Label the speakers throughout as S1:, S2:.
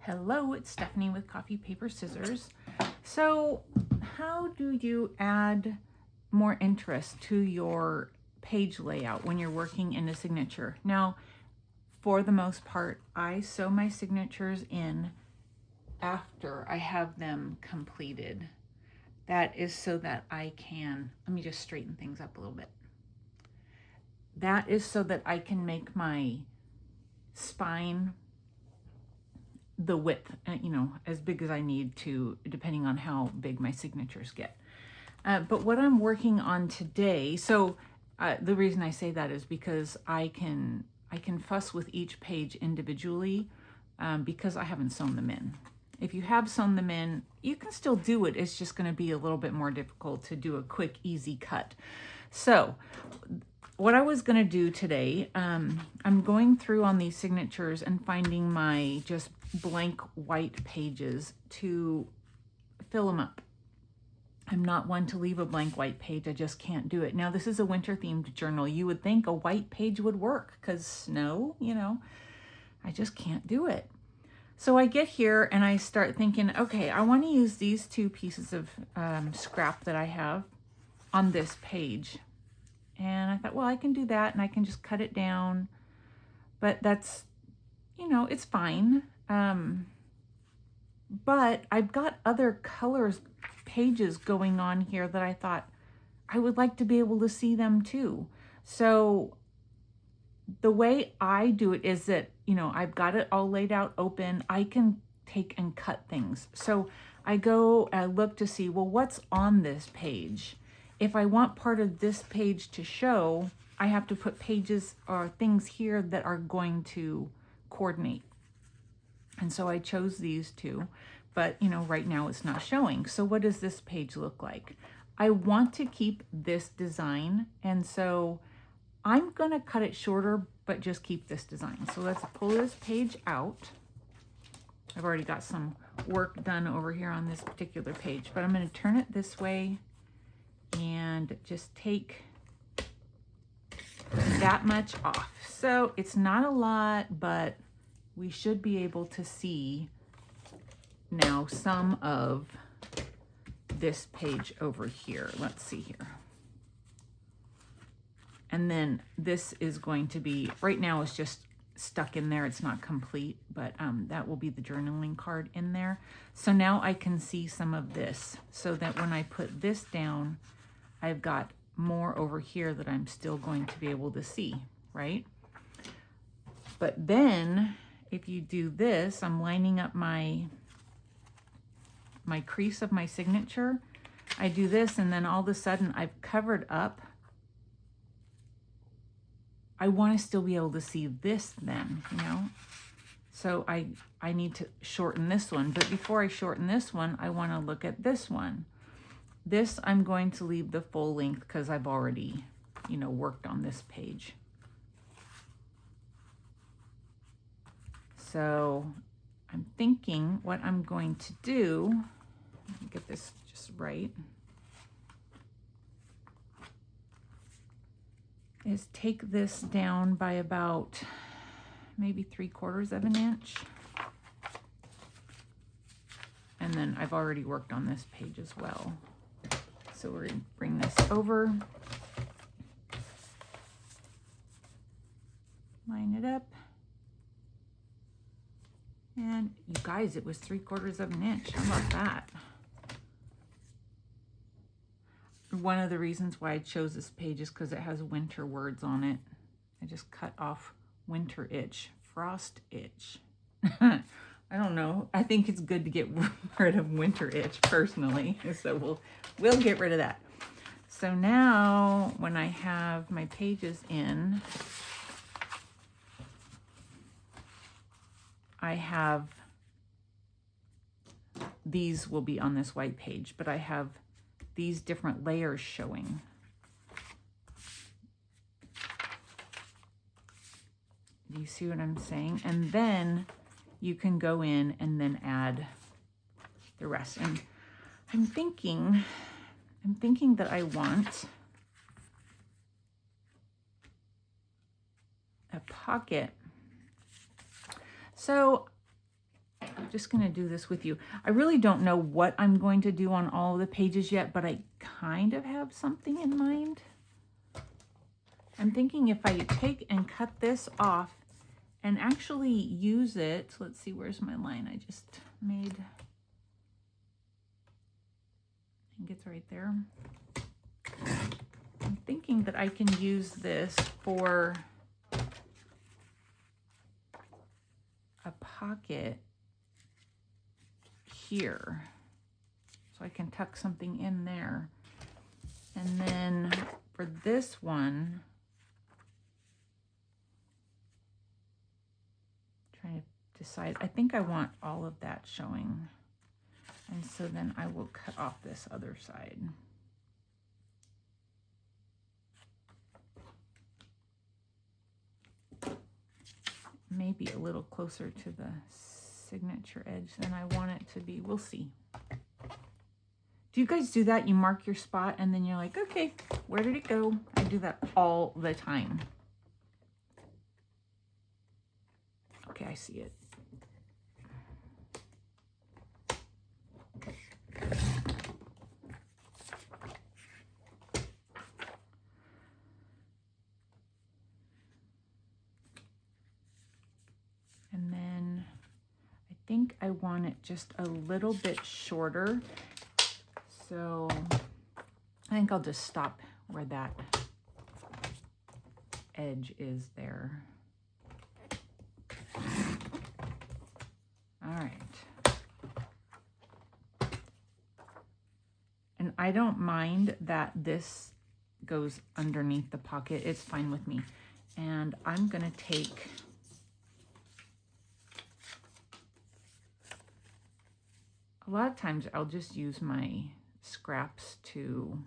S1: Hello, it's Stephanie with Coffee, Paper, Scissors. So how do you add more interest to your page layout when you're working in a signature? Now, for the most part, I sew my signatures in after I have them completed. That is so that I can, let me just straighten things up a little bit. That is so that I can make my spine the width, as big as I need to, depending on how big my signatures get. But what I'm working on today, so the reason I say that is because I can fuss with each page individually because I haven't sewn them in. If you have sewn them in, you can still do it. It's just going to be a little bit more difficult to do a quick, easy cut. So what I was going to do today, I'm going through on these signatures and finding my just blank white pages to fill them up. I'm not one to leave a blank white page. I just can't do it. Now, this is a winter themed journal. You would think a white page would work because snow, I just can't do it. So I get here and I start thinking, okay, I want to use these two pieces of scrap that I have on this page. And I thought, well, I can do that and I can just cut it down. But that's, it's fine. But I've got other pages going on here that I thought I would like to be able to see them too. So the way I do it is that, I've got it all laid out open. I can take and cut things. So I look to see, well, what's on this page? If I want part of this page to show, I have to put pages or things here that are going to coordinate. And so I chose these two, but right now it's not showing. So what does this page look like? I want to keep this design, and so I'm gonna cut it shorter, but just keep this design. So let's pull this page out. I've already got some work done over here on this particular page, but I'm gonna turn it this way and just take that much off. So it's not a lot, but we should be able to see now some of this page over here. Let's see here. And then this is going to be, right now it's just stuck in there. It's not complete, but that will be the journaling card in there. So now I can see some of this so that when I put this down, I've got more over here that I'm still going to be able to see, right? But then if you do this, I'm lining up my crease of my signature. I do this and then all of a sudden I've covered up. I want to still be able to see this then, So I need to shorten this one. But before I shorten this one, I want to look at this one. This I'm going to leave the full length because I've already, worked on this page. So I'm thinking what I'm going to do, let me get this just right, is take this down by about maybe 3/4 of an inch. And then I've already worked on this page as well. So we're going to bring this over, line it up. And you guys, it was 3/4 of an inch. How about that? One of the reasons why I chose this page is because it has winter words on it. I just cut off winter itch, frost itch. I don't know. I think it's good to get rid of winter itch personally. So we'll get rid of that. So now when I have my pages in, I have, these will be on this white page, but I have these different layers showing. Do you see what I'm saying? And then you can go in and then add the rest. And I'm thinking that I want a pocket. So just going to do this with you. I really don't know what I'm going to do on all of the pages yet, but I kind of have something in mind. I'm thinking if I take and cut this off and actually use it, let's see, where's my line I just made? I think it's right there. I'm thinking that I can use this for a pocket here. So I can tuck something in there. And then for this one, trying to decide, I think I want all of that showing. And so then I will cut off this other side. Maybe a little closer to the signature edge than I want it to be. We'll see. Do you guys do that? You mark your spot and then you're like, okay, where did it go? I do that all the time. Okay, I see it. And then I think I want it just a little bit shorter. So I think I'll just stop where that edge is there. All right. And I don't mind that this goes underneath the pocket. It's fine with me. And I'm gonna take a lot of times I'll just use my scraps to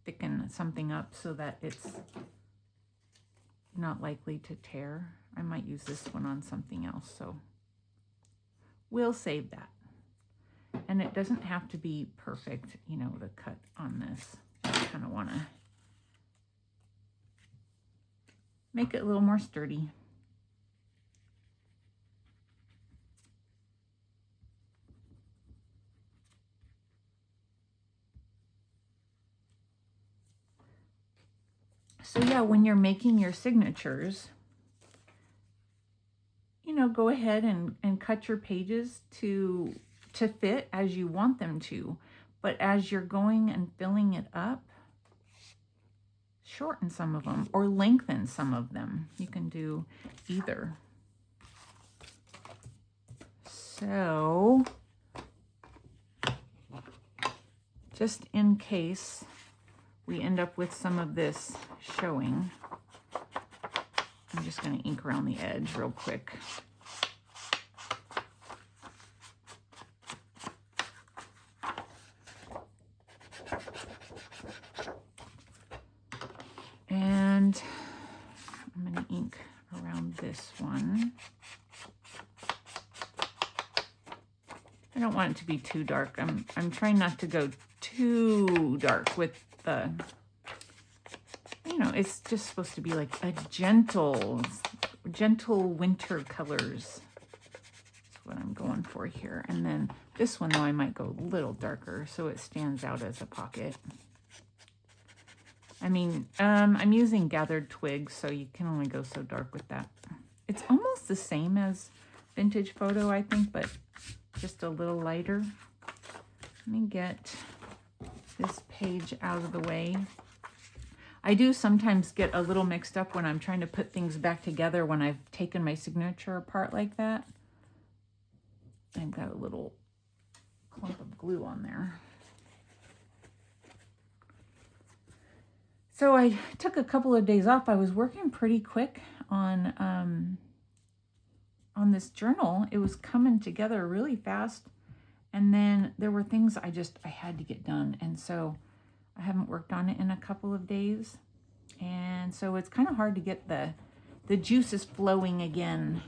S1: thicken something up so that it's not likely to tear. I might use this one on something else, so we'll save that. And it doesn't have to be perfect, you know, the cut on this. I kind of want to make it a little more sturdy. So yeah, when you're making your signatures, you know, go ahead and cut your pages to fit as you want them to. But as you're going and filling it up, shorten some of them or lengthen some of them. You can do either. So just in case we end up with some of this showing, I'm just going to ink around the edge real quick. And I'm going to ink around this one. I don't want it to be too dark. I'm trying not to go too dark with the, you know, it's just supposed to be like a gentle winter colors. That's what I'm going for here. And then this one, though, I might go a little darker so it stands out as a pocket. I mean, I'm using gathered twigs, so you can only go so dark with that. It's almost the same as Vintage Photo, I think, but just a little lighter. Let me get this page out of the way. I do sometimes get a little mixed up when I'm trying to put things back together when I've taken my signature apart like that. I've got a little clump of glue on there. So I took a couple of days off. I was working pretty quick on this journal. It was coming together really fast. And then there were things I had to get done. And so I haven't worked on it in a couple of days. And so it's kind of hard to get the juices flowing again.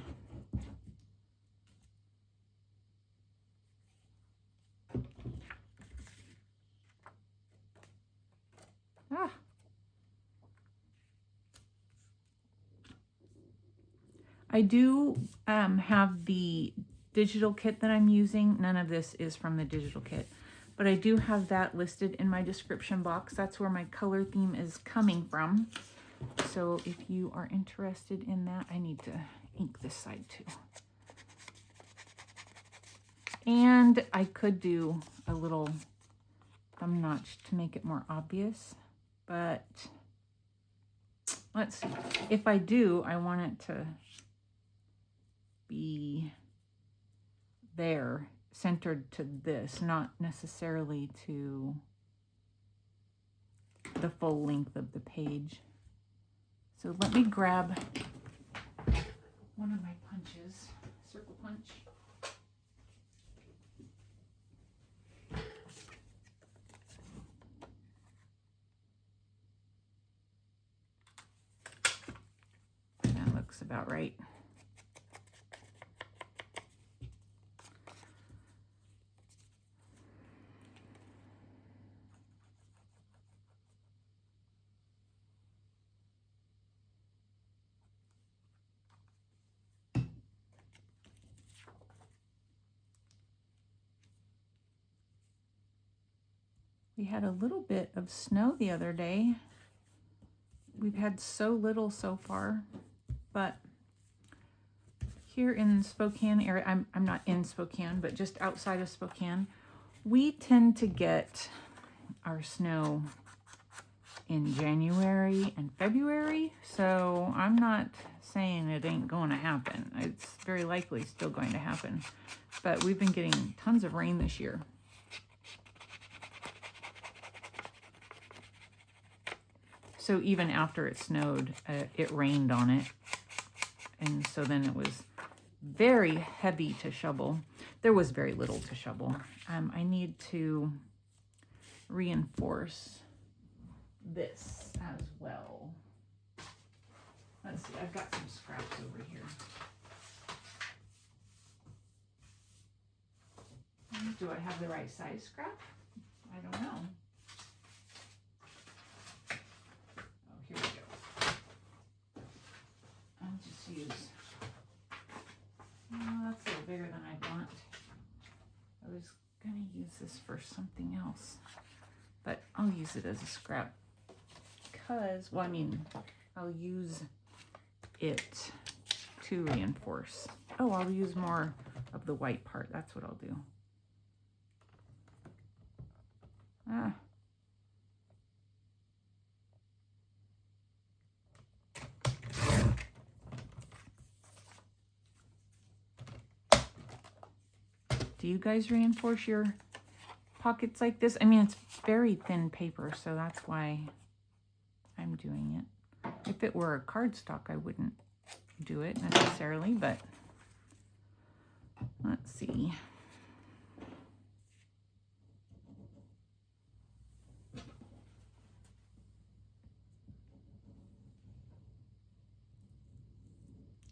S1: I do have the digital kit that I'm using. None of this is from the digital kit, but I do have that listed in my description box. That's where my color theme is coming from. So if you are interested in that, I need to ink this side too. And I could do a little thumb notch to make it more obvious, but let's see. If I do, I want it to be there, centered to this, not necessarily to the full length of the page. So let me grab one of my punches, circle punch. That looks about right. We had a little bit of snow the other day. We've had so little so far, but here in Spokane area, I'm not in Spokane, but just outside of Spokane, we tend to get our snow in January and February. So I'm not saying it ain't going to happen. It's very likely still going to happen, but we've been getting tons of rain this year. So even after it snowed, it rained on it. And so then it was very heavy to shovel. There was very little to shovel. I need to reinforce this as well. Let's see, I've got some scraps over here. Do I have the right size scrap? I don't know. Here we go. I'll just use, that's a little bigger than I want. I was going to use this for something else, but I'll use it as a scrap because, well, I mean, I'll use it to reinforce. Oh, I'll use more of the white part. That's what I'll do. Do you guys reinforce your pockets like this? I mean, it's very thin paper, so that's why I'm doing it. If it were a cardstock, I wouldn't do it necessarily, but let's see.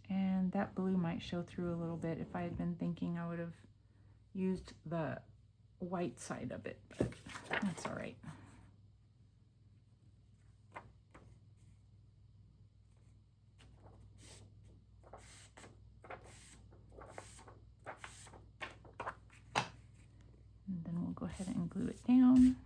S1: And that blue might show through a little bit. If I had been thinking, I would have used the white side of it, but that's all right. And then we'll go ahead and glue it down.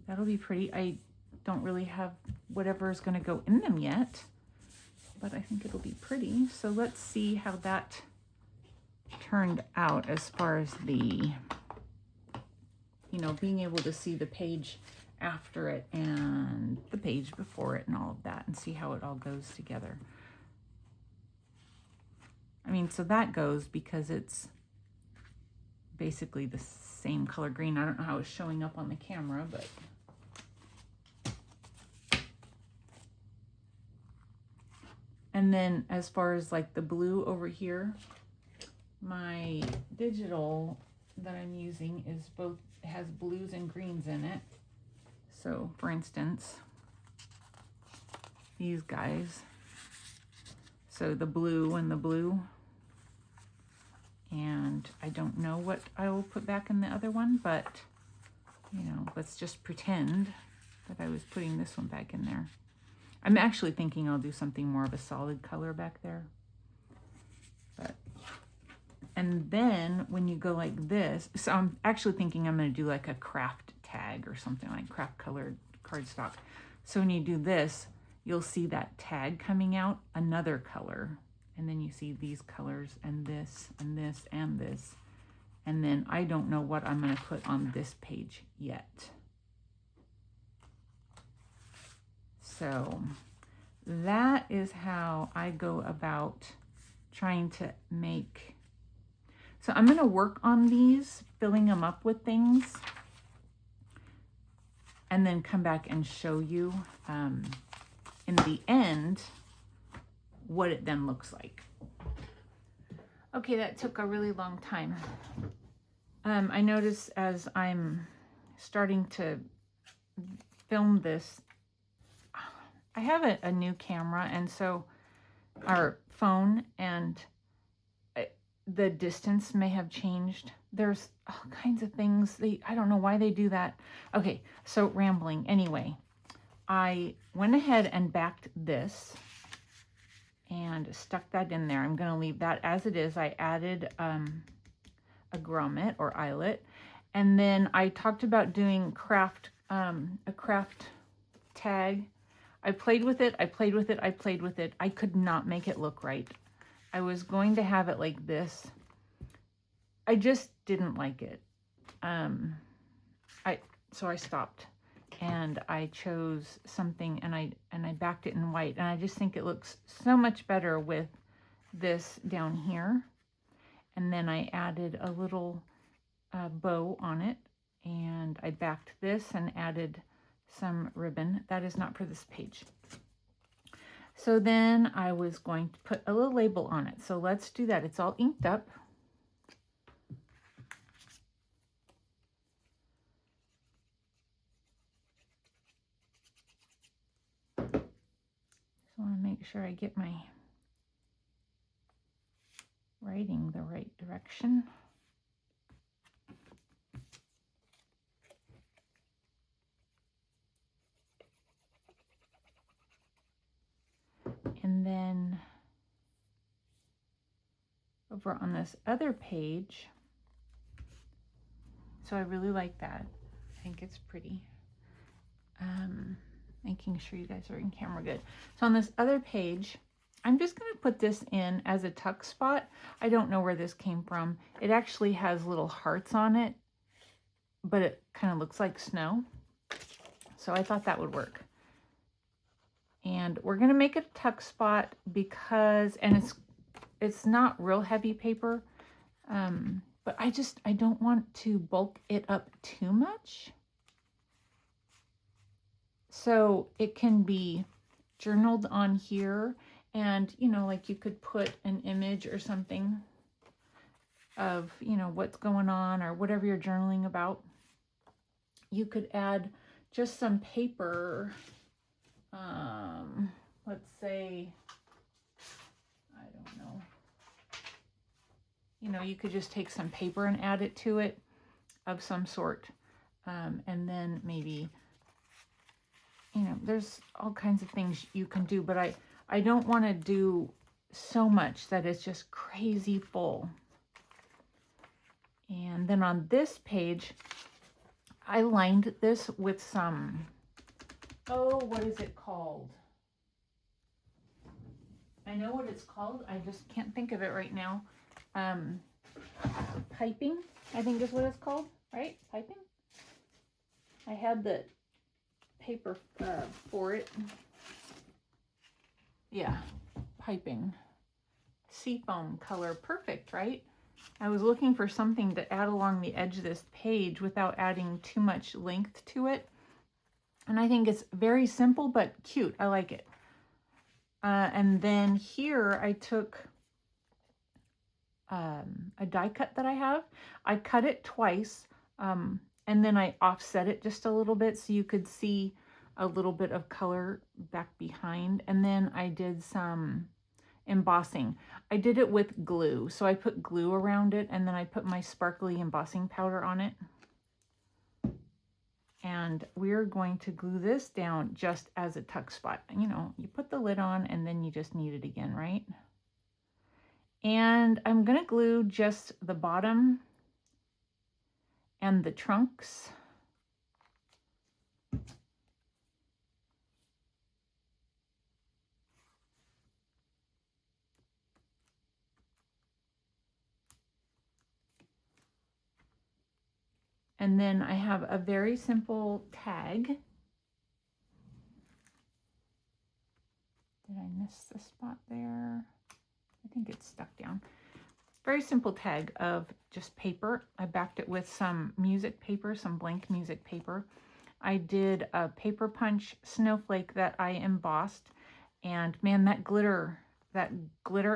S1: That'll be pretty. I don't really have whatever is going to go in them yet, but I think it'll be pretty. So let's see how that turned out as far as the, you know, being able to see the page after it and the page before it and all of that, and see how it all goes together. I mean, so that goes because it's basically the same color green. I don't know how it's showing up on the camera, but and then as far as like the blue over here, my digital that I'm using is both, has blues and greens in it. So for instance, these guys. So the blue and the blue. And I don't know what I will put back in the other one, but, you know, let's just pretend that I was putting this one back in there. I'm actually thinking I'll do something more of a solid color back there. But, and then when you go like this, so I'm actually thinking I'm going to do like a craft tag or something, like craft colored cardstock. So when you do this, you'll see that tag coming out another color. And then you see these colors and this and this and this. And then I don't know what I'm going to put on this page yet. So that is how I go about trying to make. So I'm going to work on these, filling them up with things, and then come back and show you in the end what it then looks like. Okay, that took a really long time. I notice as I'm starting to film this, I have a new camera, and so our phone and the distance may have changed. There's all kinds of things. I don't know why they do that. Okay, so rambling. Anyway, I went ahead and backed this and stuck that in there. I'm going to leave that as it is. I added a grommet or eyelet, and then I talked about doing a craft tag. I played with it. I played with it. I played with it. I could not make it look right. I was going to have it like this. I just didn't like it. So I stopped. And I chose something, and I backed it in white, and I just think it looks so much better with this down here. And then I added a little bow on it, and I backed this and added some ribbon. That is not for this page. So then I was going to put a little label on it. So let's do that. It's all inked up. I want to make sure I get my writing the right direction. And then over on this other page, so I really like that. I think it's pretty. Making sure you guys are in camera good. So on this other page, I'm just going to put this in as a tuck spot. I don't know where this came from. It actually has little hearts on it, but it kind of looks like snow. So I thought that would work. And we're going to make it a tuck spot because, and it's not real heavy paper, but I don't want to bulk it up too much. So it can be journaled on here, and, you know, like you could put an image or something of, you know, what's going on or whatever you're journaling about. You could add just some paper, let's say, I don't know, you know, you could just take some paper and add it to it of some sort, and then maybe, you know, there's all kinds of things you can do, but I don't want to do so much that it's just crazy full. And then on this page, I lined this with some, oh, what is it called? I know what it's called. I just can't think of it right now. Piping, I think is what it's called, right? Piping? I had the paper for it. Yeah, piping. Seafoam color, perfect, right? I was looking for something to add along the edge of this page without adding too much length to it. And I think it's very simple but cute. I like it. And then here I took a die cut that I have. I cut it twice, and then I offset it just a little bit so you could see a little bit of color back behind. And then I did some embossing. I did it with glue. So I put glue around it and then I put my sparkly embossing powder on it. And we're going to glue this down just as a tuck spot. You know, you put the lid on and then you just knead it again, right? And I'm going to glue just the bottom and the trunks. And then I have a very simple tag. Did I miss the spot there? I think it's stuck down. Very simple tag of just paper. I backed it with some music paper, some blank music paper. I did a paper punch snowflake that I embossed. And man, that glitter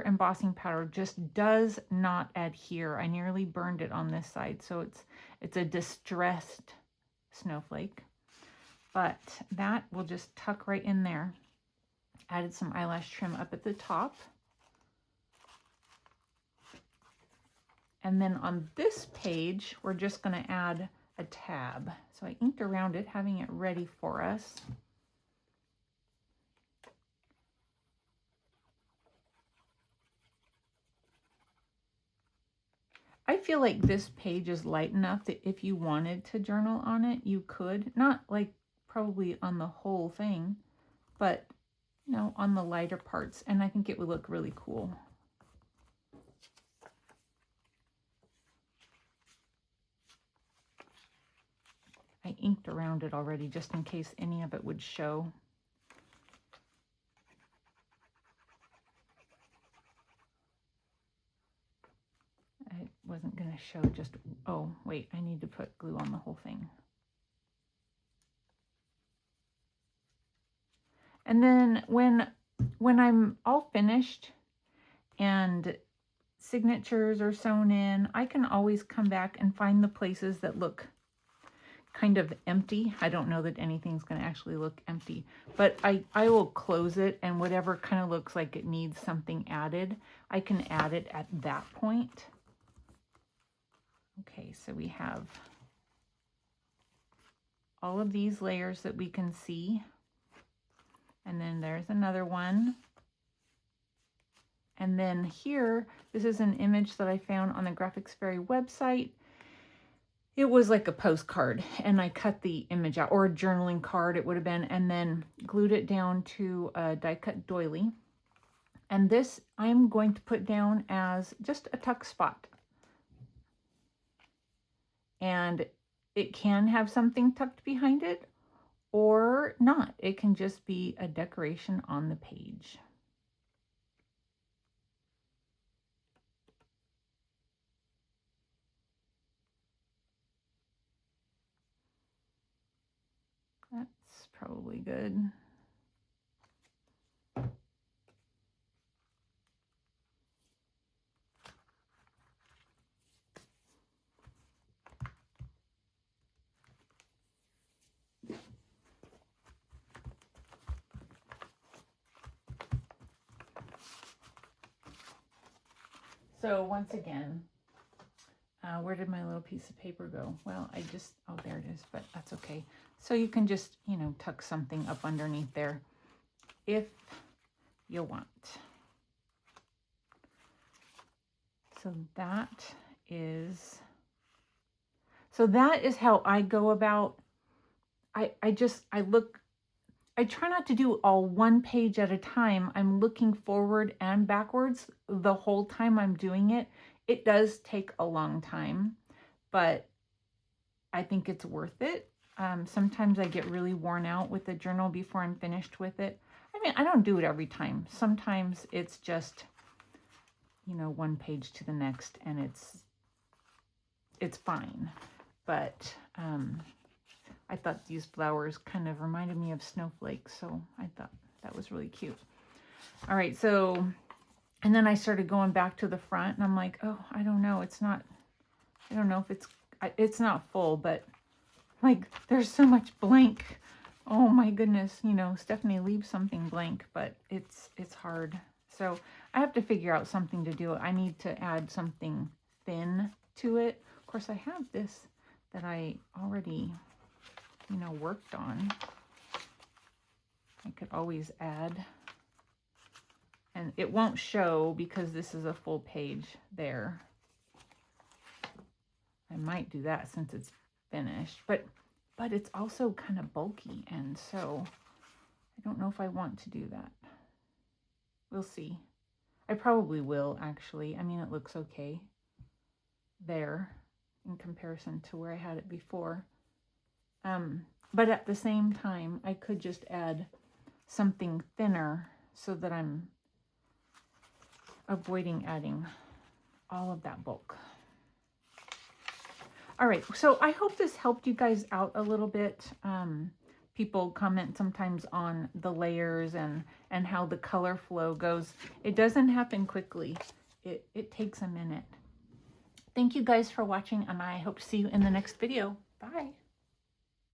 S1: embossing powder just does not adhere. I nearly burned it on this side, so it's a distressed snowflake. But that will just tuck right in there. Added some eyelash trim up at the top. And then on this page, we're just going to add a tab. So I inked around it, having it ready for us. I feel like this page is light enough that if you wanted to journal on it, you could. Not like probably on the whole thing, but you know, on the lighter parts. And I think it would look really cool. I inked around it already just in case any of it would show. It wasn't going to show just, oh, wait, I need to put glue on the whole thing. And then when I'm all finished and signatures are sewn in, I can always come back and find the places that look kind of empty. I don't know that anything's going to actually look empty, but I will close it, and whatever kind of looks like it needs something added, I can add it at that point. Okay, so we have all of these layers that we can see. And then there's another one. And then here, this is an image that I found on the Graphics Fairy website. It was like a postcard, and I cut the image out, or a journaling card it would have been, and then glued it down to a die cut doily. And this I'm going to put down as just a tuck spot. And it can have something tucked behind it or not. It can just be a decoration on the page. That's probably good. So once again, where did my little piece of paper go? Well, oh, there it is, but that's okay. So you can just, you know, tuck something up underneath there if you want. So that is how I go about, I try not to do all one page at a time. I'm looking forward and backwards the whole time I'm doing it. It does take a long time, but I think it's worth it. Sometimes I get really worn out with the journal before I'm finished with it. I mean, I don't do it every time. Sometimes it's just, you know, one page to the next, and it's fine. But I thought these flowers kind of reminded me of snowflakes, so I thought that was really cute. All right, so, and then I started going back to the front, and I'm like, oh, I don't know, I don't know if it's not full, but like there's so much blank Oh my goodness, you know, Stephanie leaves something blank, but it's hard. So I have to figure out something to do. I need to add something thin to it. Of course, I have this that I already, you know, worked on. I could always add. And it won't show because this is a full page there. I might do that since it's finished, but it's also kind of bulky, and so I don't know if I want to do that. We'll see. I probably will, actually. I mean, it looks okay there in comparison to where I had it before. But at the same time, I could just add something thinner so that I'm avoiding adding all of that bulk. All right, so I hope this helped you guys out a little bit. People comment sometimes on the layers and how the color flow goes. It doesn't happen quickly. It takes a minute. Thank you guys for watching, and I hope to see you in the next video. Bye.